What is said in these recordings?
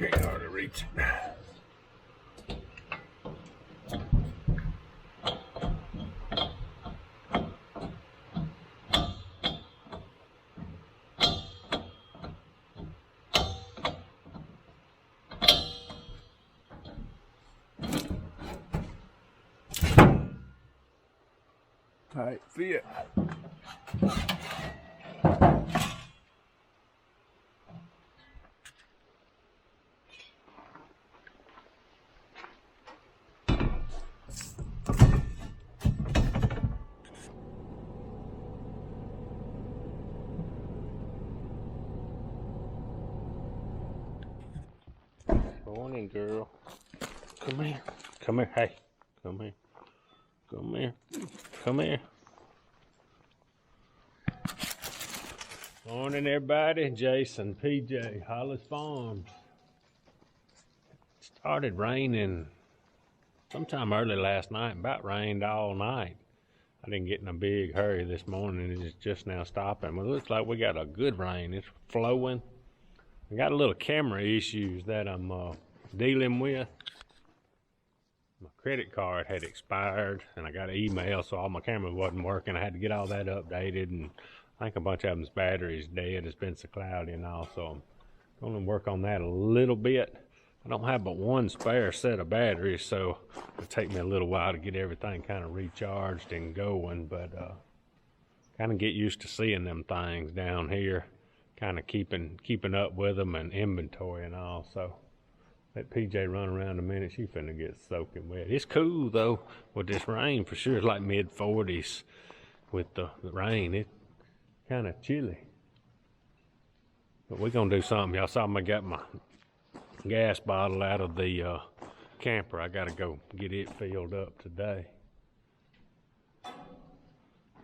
Can't hardly reach it. Tight fit. Morning, girl. Come here. Come here. Hey. Come here. Come here. Come here. Morning, everybody. Jason, PJ, Hollis Farms. It started raining sometime early last night. About rained all night. I didn't get in a big hurry this morning. It's just now stopping. Well, it looks like we got a good rain. It's flowing. I got a little camera issues that I'm dealing with. My credit card had expired and I got an email, so all my camera wasn't working. I had to get all that updated, and I think a bunch of them's battery's dead. It's been so cloudy and all, so I'm going to work on that a little bit. I don't have but one spare set of batteries, so it'll take me a little while to get everything kind of recharged and going, but kind of get used to seeing them things down here, kind of keeping up with them and inventory and all. So let PJ run around a minute. She finna get soaking wet. It's cool though with this rain for sure. It's like mid 40s with the rain. It's kind of chilly, but we're gonna do something. Y'all saw me got my gas bottle out of the camper. I gotta go get it filled up today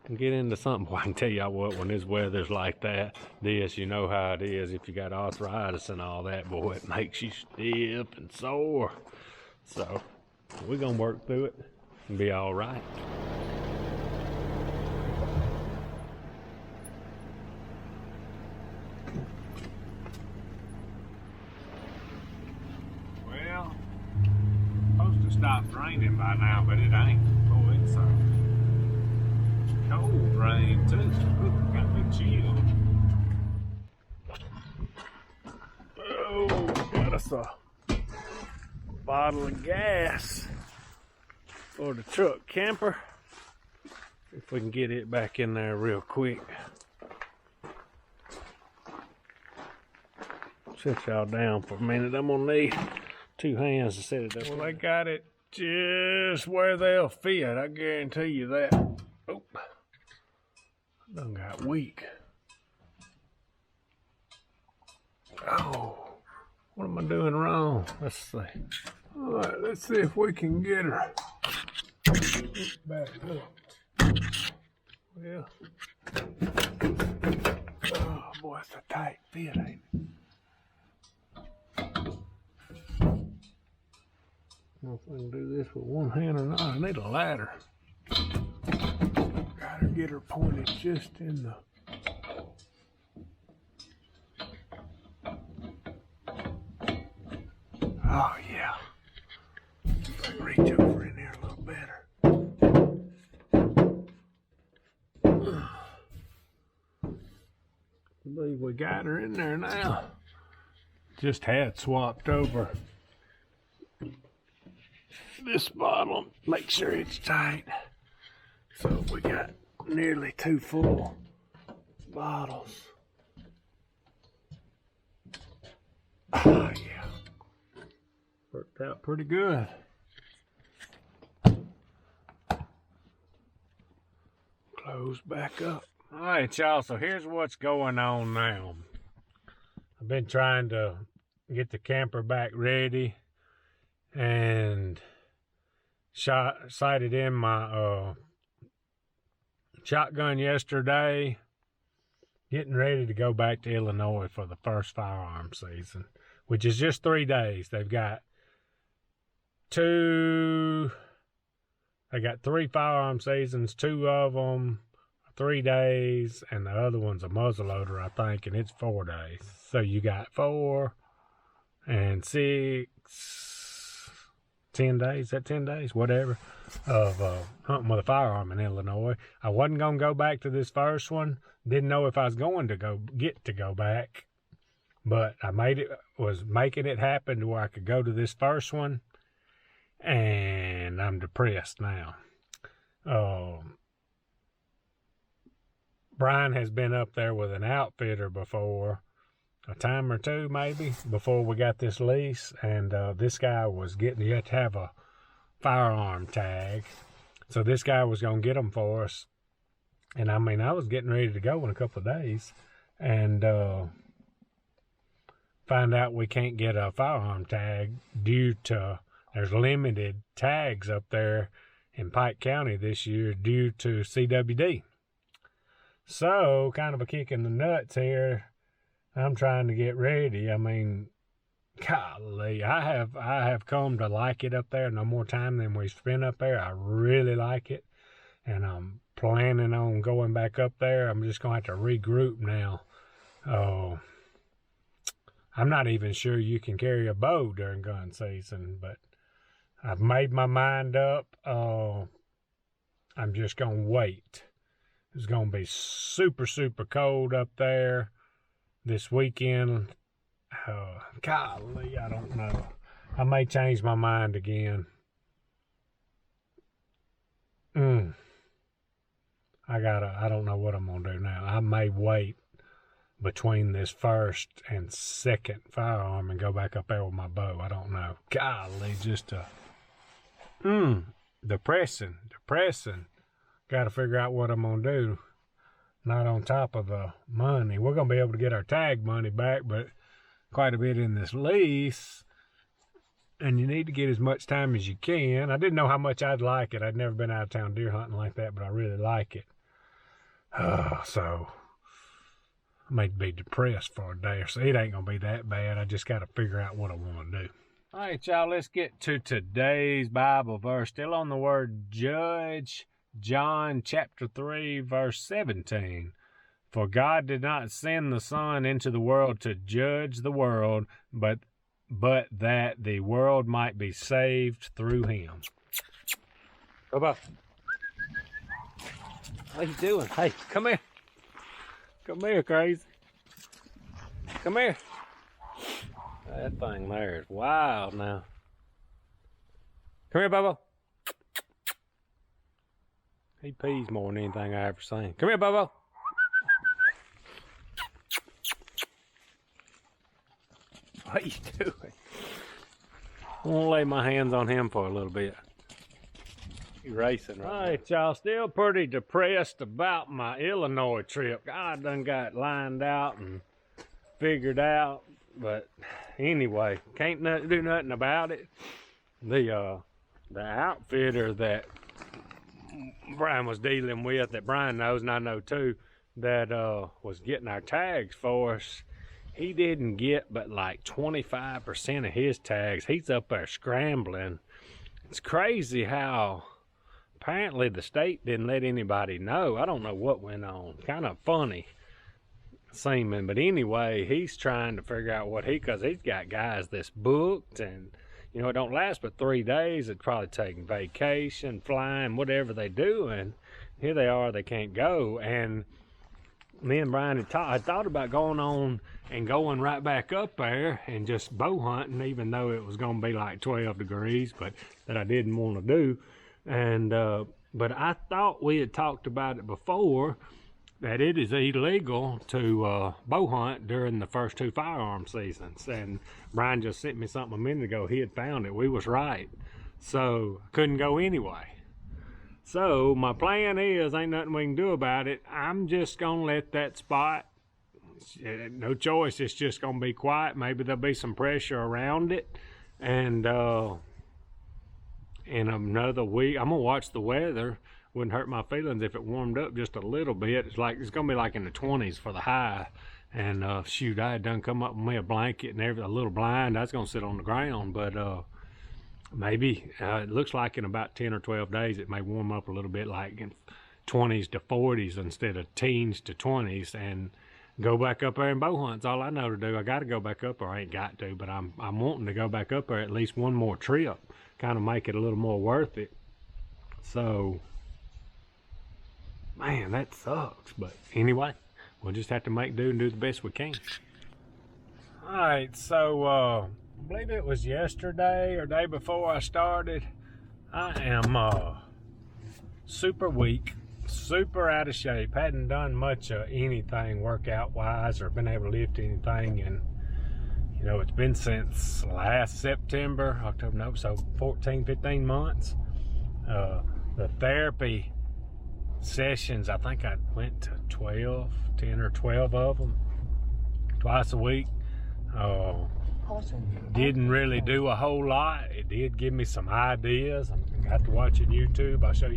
and get into something. Well, I can tell y'all what, when this weather's like that, you know how it is. If you got arthritis and all that, boy, it makes you stiff and sore. So we're gonna work through it and be all right. Well, supposed to stop raining by now, but it ain't. Boy, it's cold rain too. Ooh, got me chilled. Oh, got us a bottle of gas for the truck camper. If we can get it back in there real quick. Sit y'all down for a minute. I'm gonna need 2 hands to set it up. Well, they got it just where they'll fit. I guarantee you that. Oh, done got weak. Oh, what am I doing wrong? Let's see. All right, let's see if we can get her back up. Well, oh boy, it's a tight fit, ain't it? I don't know if I can do this with one hand or not. I need a ladder. Gotta get her pointed just in the... Oh yeah. Reach over in there a little better. I believe we got her in there now. Just had swapped over this bottle. Make sure it's tight. So we got nearly 2 full bottles. Oh yeah. Worked out pretty good. Close back up. All right, y'all, so here's what's going on now. I've been trying to get the camper back ready and sighted in my shotgun yesterday, getting ready to go back to Illinois for the first firearm season, which is just 3 days. They've got 3 firearm seasons, 2 of them 3 days, and the other one's a muzzleloader, I think, and it's 4 days. So you got 4 and 10 days, is that 10 days? Whatever, of hunting with a firearm in Illinois. I wasn't going to go back to this first one. Didn't know if I was going to get to go back, but I was making it happen to where I could go to this first one, and I'm depressed now. Brian has been up there with an outfitter before, a time or two maybe, before we got this lease, and this guy was you had to have a firearm tag, so this guy was going to get them for us. And I mean, I was getting ready to go in a couple of days, and find out we can't get a firearm tag due to there's limited tags up there in Pike County this year due to CWD. So, kind of a kick in the nuts here. I'm trying to get ready. I mean, golly, I have come to like it up there. No more time than we spent up there. I really like it, and I'm planning on going back up there. I'm just going to have to regroup now. I'm not even sure you can carry a bow during gun season, but I've made my mind up. I'm just going to wait. It's going to be super, super cold up there this weekend. Golly, I don't know. I may change my mind again. I don't know what I'm going to do now. I may wait between this first and second firearm and go back up there with my bow. I don't know. Golly, just depressing. Got to figure out what I'm going to do. Not on top of the money. We're going to be able to get our tag money back, but quite a bit in this lease. And you need to get as much time as you can. I didn't know how much I'd like it. I'd never been out of town deer hunting like that, but I really like it. So I may be depressed for a day or so. It ain't going to be that bad. I just got to figure out what I want to do. All right, y'all, let's get to today's Bible verse. Still on the word judge. John chapter 3, verse 17. For God did not send the Son into the world to judge the world, but that the world might be saved through him. Bubba. What you doing? Hey, come here. Come here, crazy. Come here. That thing there is wild now. Come here, Bubba. He pees more than anything I ever seen. Come here, Bubba. What you doing? I'm gonna lay my hands on him for a little bit. He's racing right now. All right, y'all, still pretty depressed about my Illinois trip. I done got lined out and figured out, but anyway, can't do nothing about it. The outfitter that Brian was dealing with, that Brian knows and I know too, that was getting our tags for us, he didn't get but like 25% of his tags. He's up there scrambling. It's crazy how apparently the state didn't let anybody know. I don't know what went on. Kind of funny seeming, but anyway, he's trying to figure out because he's got guys that's booked, and you know, it don't last but 3 days. It's probably taking vacation, flying, whatever they do, and here they are, they can't go. And me and Brian had thought about going on and going right back up there and just bow hunting, even though it was going to be like 12 degrees, but that I didn't want to do. And but I thought we had talked about it before, that it is illegal to bow hunt during the first 2 firearm seasons. And Brian just sent me something a minute ago. He had found it. We was right. So I couldn't go anyway. So my plan is, ain't nothing we can do about it. I'm just going to let that spot, no choice, it's just going to be quiet. Maybe there'll be some pressure around it. And in another week, I'm going to watch the weather. Wouldn't hurt my feelings if it warmed up just a little bit. It's going to be like in the 20s for the high. And shoot, I had done come up with me a blanket and a little blind. I was going to sit on the ground, but maybe it looks like in about 10 or 12 days it may warm up a little bit, like in 20s to 40s instead of teens to 20s, and go back up there and bow hunt's all I know to do. I got to go back up there. I ain't got to, but I'm wanting to go back up there at least one more trip, kind of make it a little more worth it. So, man, that sucks. But anyway, we'll just have to make do and do the best we can. All right, so I believe it was yesterday or day before I started. I am super weak, super out of shape. Hadn't done much of anything workout wise or been able to lift anything, and you know, it's been since last September, October, no, so 15 months. The therapy sessions, I think I went to 10 or 12 of them twice a week. Didn't really do a whole lot. It did give me some ideas. I got to watching YouTube. I'll show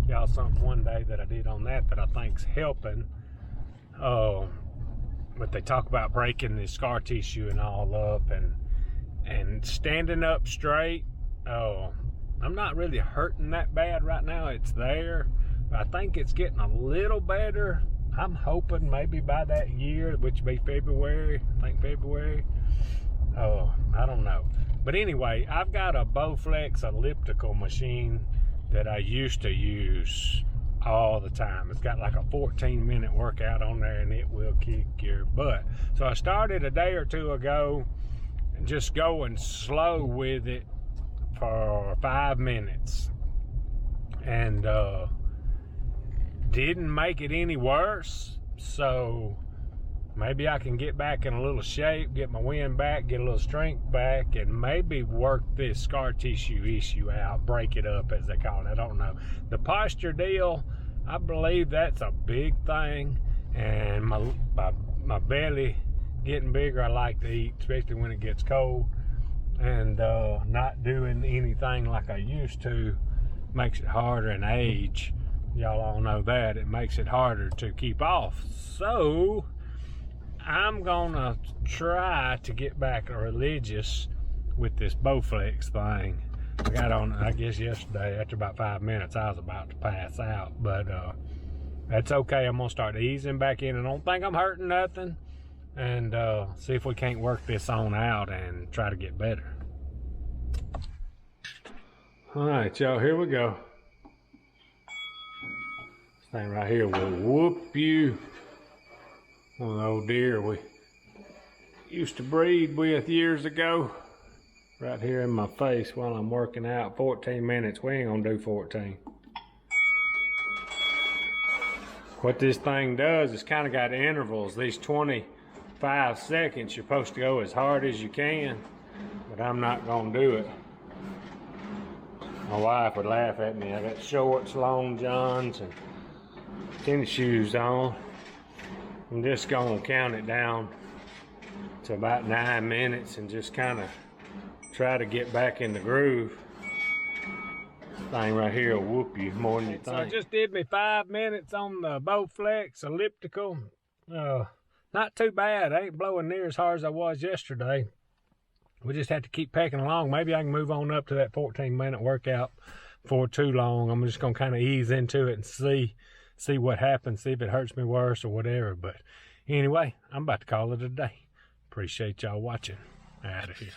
y'all something one day that I did on that I think's helping. But they talk about breaking the scar tissue and all up and standing up straight. I'm not really hurting that bad right now. It's there, but I think it's getting a little better. I'm hoping maybe by that year, which would be February, I think February. I don't know. But anyway, I've got a Bowflex elliptical machine that I used to use all the time. It's got like a 14-minute workout on there, and it will kick your butt. So I started a day or two ago, just going slow with it for 5 minutes. And didn't make it any worse. So maybe I can get back in a little shape, get my wind back, get a little strength back, and maybe work this scar tissue issue out, break it up as they call it. I don't know. The posture deal, I believe that's a big thing, and my belly getting bigger. I like to eat, especially when it gets cold, and not doing anything like I used to makes it harder in age. Y'all all know that. It makes it harder to keep off. So I'm gonna try to get back religious with this Bowflex thing. I got on, I guess yesterday, after about 5 minutes, I was about to pass out, but that's okay. I'm gonna start easing back in. I don't think I'm hurting nothing, and see if we can't work this on out and try to get better. All right, y'all, here we go. This thing right here will whoop you. One of the old deer we used to breed with years ago. Right here in my face while I'm working out. 14 minutes, we ain't gonna do 14. What this thing does is kind of got intervals. These 25 seconds, you're supposed to go as hard as you can, but I'm not gonna do it. My wife would laugh at me. I got shorts, long johns, and tennis shoes on. I'm just gonna count it down to about 9 minutes and just kind of try to get back in the groove. This thing right here will whoop you more than you think. So I just did me 5 minutes on the Bowflex elliptical. Not too bad. I ain't blowing near as hard as I was yesterday. We just have to keep pecking along. Maybe I can move on up to that 14-minute workout before too long. I'm just gonna kind of ease into it and see what happens, see if it hurts me worse or whatever. But anyway, I'm about to call it a day. Appreciate y'all watching. Out of here.